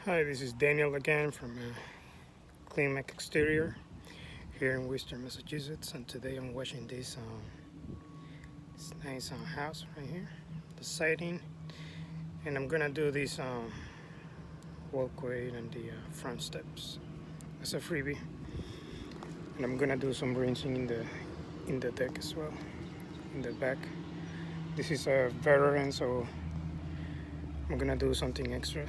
Hi, this is Daniel again from Climac Exterior here in Worcester, Massachusetts, and today I'm washing this nice house right here, the siding, and I'm gonna do this walkway and the front steps as a freebie, and I'm gonna do some rinsing in the deck as well, in the back. This is a veteran, so I'm gonna do something extra.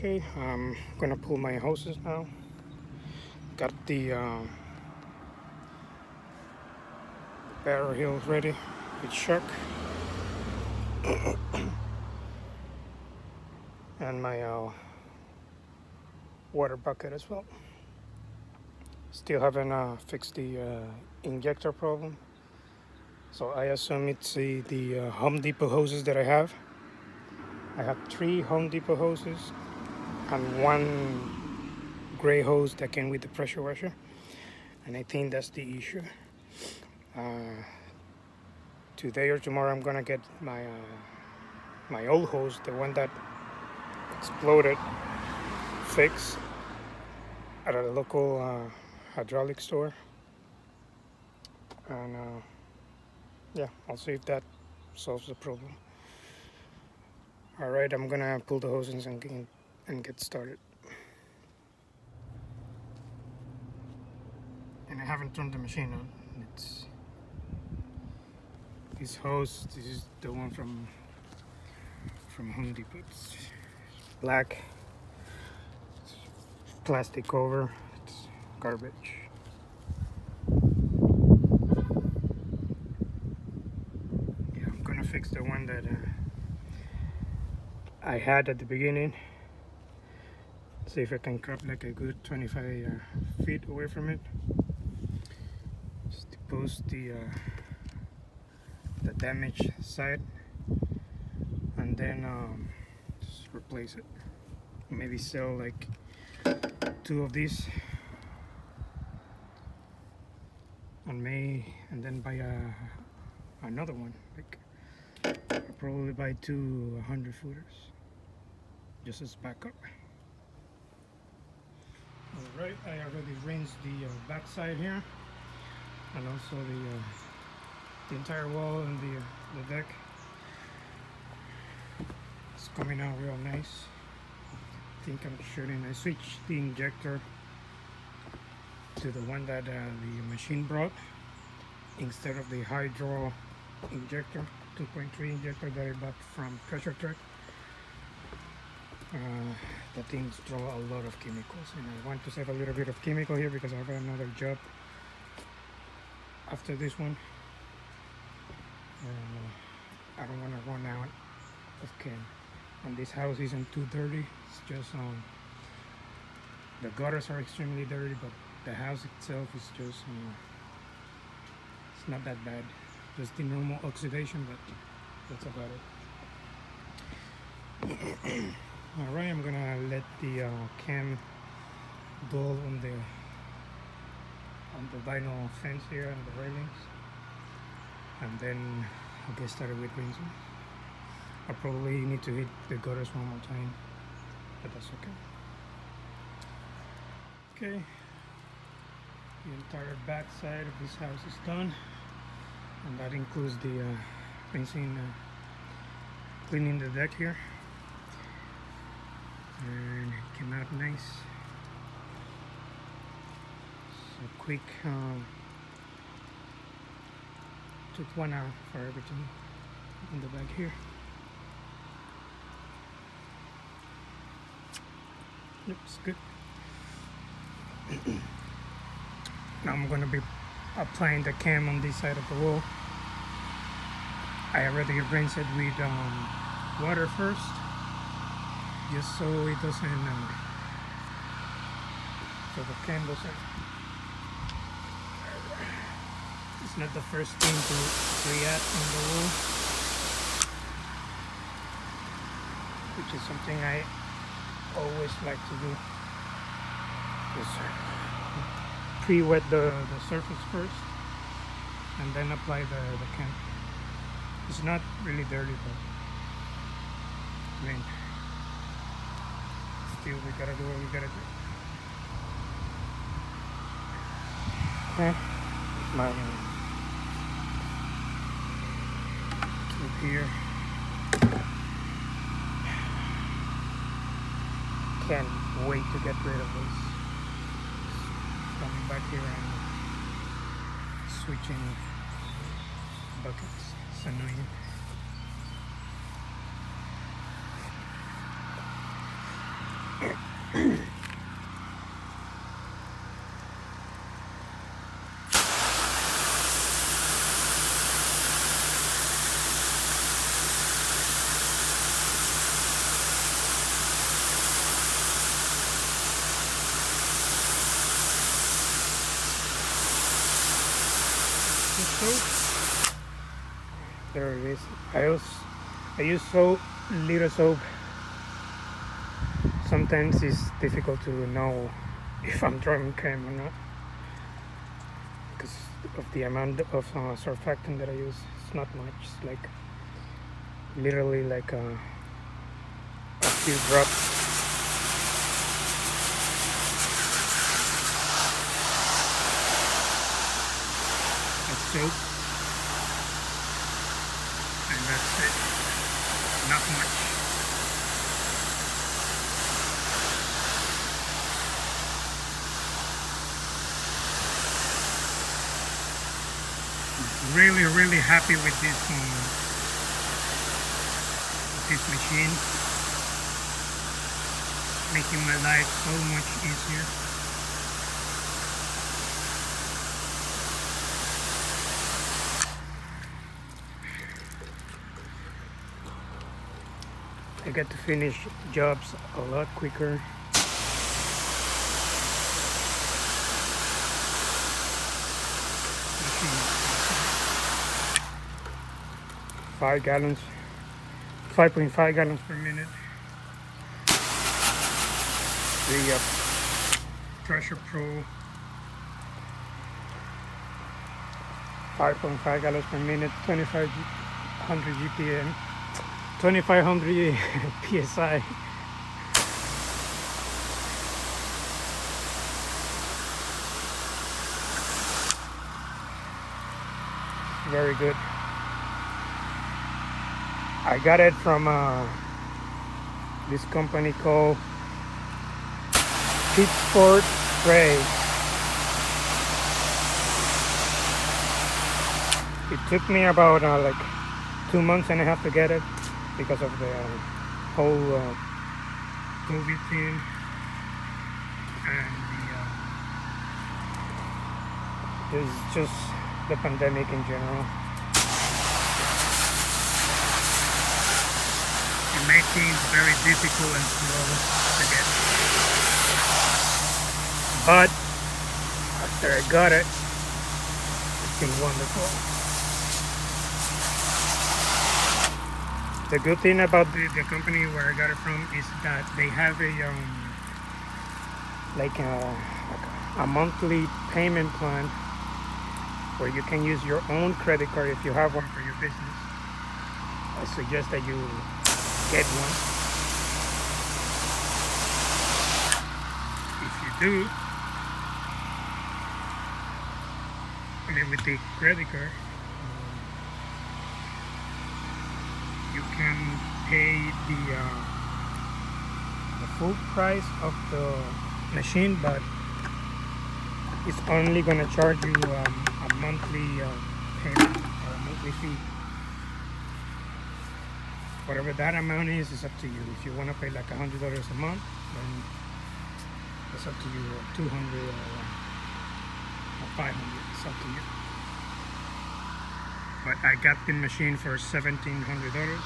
Okay, I'm gonna pull my hoses now. Got the barrel heels ready with shark and my water bucket as well. Still haven't fixed the injector problem, so I assume it's the Home Depot hoses that I have. I have 3 Home Depot hoses and 1 gray hose that came with the pressure washer, and I think that's the issue. Today or tomorrow I'm gonna get my old hose, the one that exploded, fixed at a local hydraulic store, and yeah, I'll see if that solves the problem. Alright, I'm gonna pull the hoses and get started. And I haven't turned the machine on. It's this hose. This is the one from Home Depot. It's black. It's plastic cover. It's garbage. Yeah, I'm gonna fix the one that I had at the beginning. See if I can cut like a good 25 feet away from it. Just depose the damaged side, and then just replace it. Maybe sell like 2 of these, and then buy another one. Like I'll probably buy 2 100 footers just as backup. Alright, I already rinsed the back side here, and also the entire wall and the deck. It's coming out real nice. I think I switched the injector to the one that the machine brought instead of the hydro injector, 2.3 injector that I bought from Pressure Track. The things draw a lot of chemicals, and I want to save a little bit of chemical here because I have another job after this one. I don't want to run out of chem. And this house isn't too dirty. It's just the gutters are extremely dirty, but the house itself is just it's not that bad. Just the normal oxidation, but that's about it. Alright, I'm gonna let the cam dull on the vinyl fence here and the railings, and then I'll get started with rinsing. I probably need to hit the gutters one more time, but that's okay. Okay, the entire back side of this house is done, and that includes the rinsing, cleaning the deck here. And it came out nice. So quick, took 1 hour for everything in the back here. Yep, it's good. Now I'm going to be applying the cam on this side of the wall. I already rinsed it with water first, just so it doesn't, so the cam doesn't, it's not the first thing to react on the wall, which is something I always like to do. Just pre-wet the surface first, and then apply the cam. It's not really dirty, but I mean, still we gotta do what we gotta do. Okay, my tube here. Can't wait to get rid of this. Coming back here and switching buckets. It's annoying. Soap. There it is. I use so little soap. Sometimes it's difficult to know if I'm drawing cream or not because of the amount of surfactant that I use. It's not much. It's like literally like a few drops. Soap, and that's it. Not much. Really happy with this machine, making my life so much easier. I get to finish jobs a lot quicker. Five gallons, 5.5 gallons per minute. The Treasure Pro, 5.5 gallons per minute, 2500 GPM. 2500 psi. Very good. I got it from this company called Kink-Free. It took me about like 2 months and a half to get it, because of the whole COVID thing and it's just the pandemic in general. It made things very difficult and slow to get. But after I got it, it's been wonderful. The good thing about the company where I got it from is that they have a monthly payment plan where you can use your own credit card if you have one for your business. I suggest that you get one. If you do, I mean with the credit card, you can pay the full price of the machine, but it's only gonna charge you a monthly payment or a monthly fee. Whatever that amount is up to you. If you want to pay like $100 a month, then it's up to you. Or 200 or 500. It's up to you. But I got the machine for $1,700.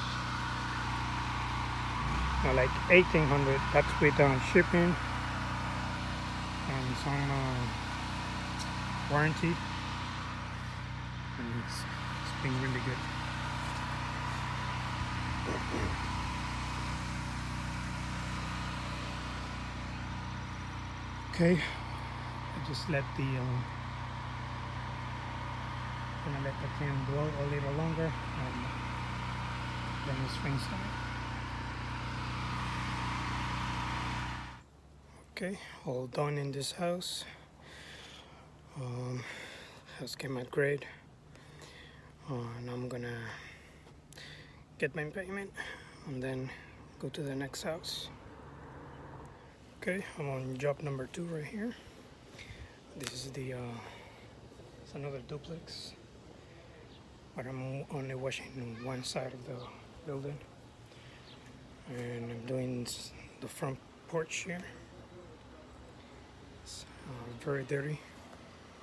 No, like $1,800. That's with shipping and some warranty. And it's been really good. Okay, I just let gonna let the can blow a little longer, and then the swing start. Okay, all done in this house. House came out great. And I'm gonna get my payment and then go to the next house. Okay, I'm on job number 2 right here. This is it's another duplex, but I'm only washing one side of the building, and I'm doing the front porch here. It's very dirty,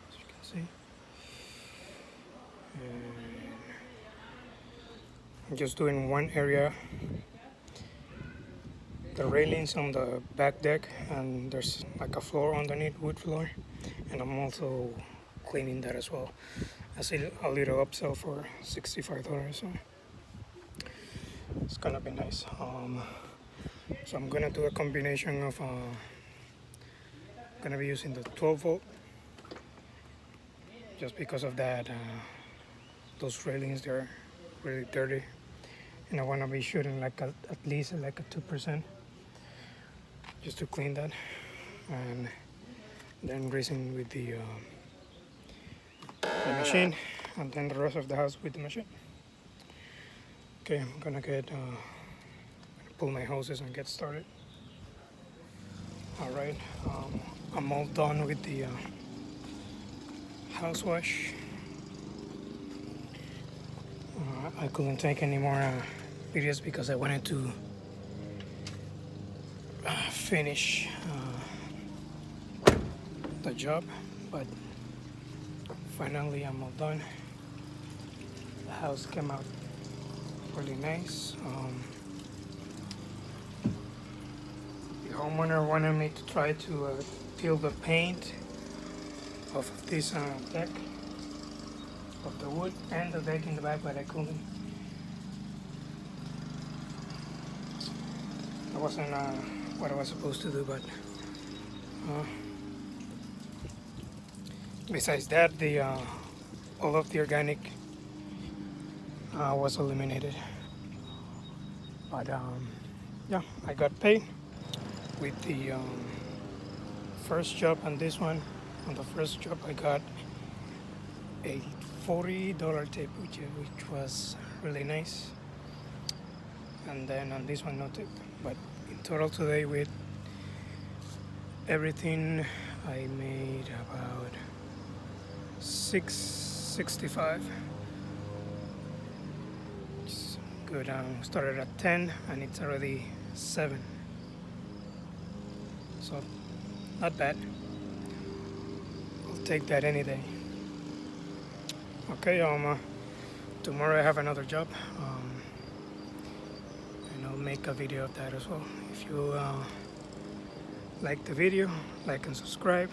as you can see. And I'm just doing one area, the railings on the back deck, and there's like a floor underneath, wood floor, and I'm also cleaning that as well. I see a little upsell for $65, so it's gonna be nice. So I'm gonna do a combination of gonna be using the 12 volt, just because of that those railings, they're really dirty, and I want to be shooting like at least like a 2% just to clean that, and then greasing with the machine, and then the rest of the house with the machine. Okay, I'm gonna pull my hoses and get started. All right, I'm all done with the house wash. I couldn't take any more videos because I wanted to finish the job, but finally I'm all done. The house came out really nice. The homeowner wanted me to try to peel the paint off of this deck, of the wood and the deck in the back, but I couldn't. That wasn't what I was supposed to do, but besides that, the all of the organic was eliminated. But yeah, I got paid with the first job and this one. On the first job, I got a $40 tip, which was really nice. And then on this one, no tip. But in total today, with everything, I made about $665. It's good. Started at 10 and it's already 7. So not bad. I'll take that any day. Okay, tomorrow I have another job, and I'll make a video of that as well. If you like the video, like and subscribe,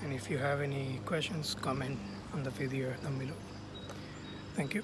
and if you have any questions, comment on the video down below. Thank you.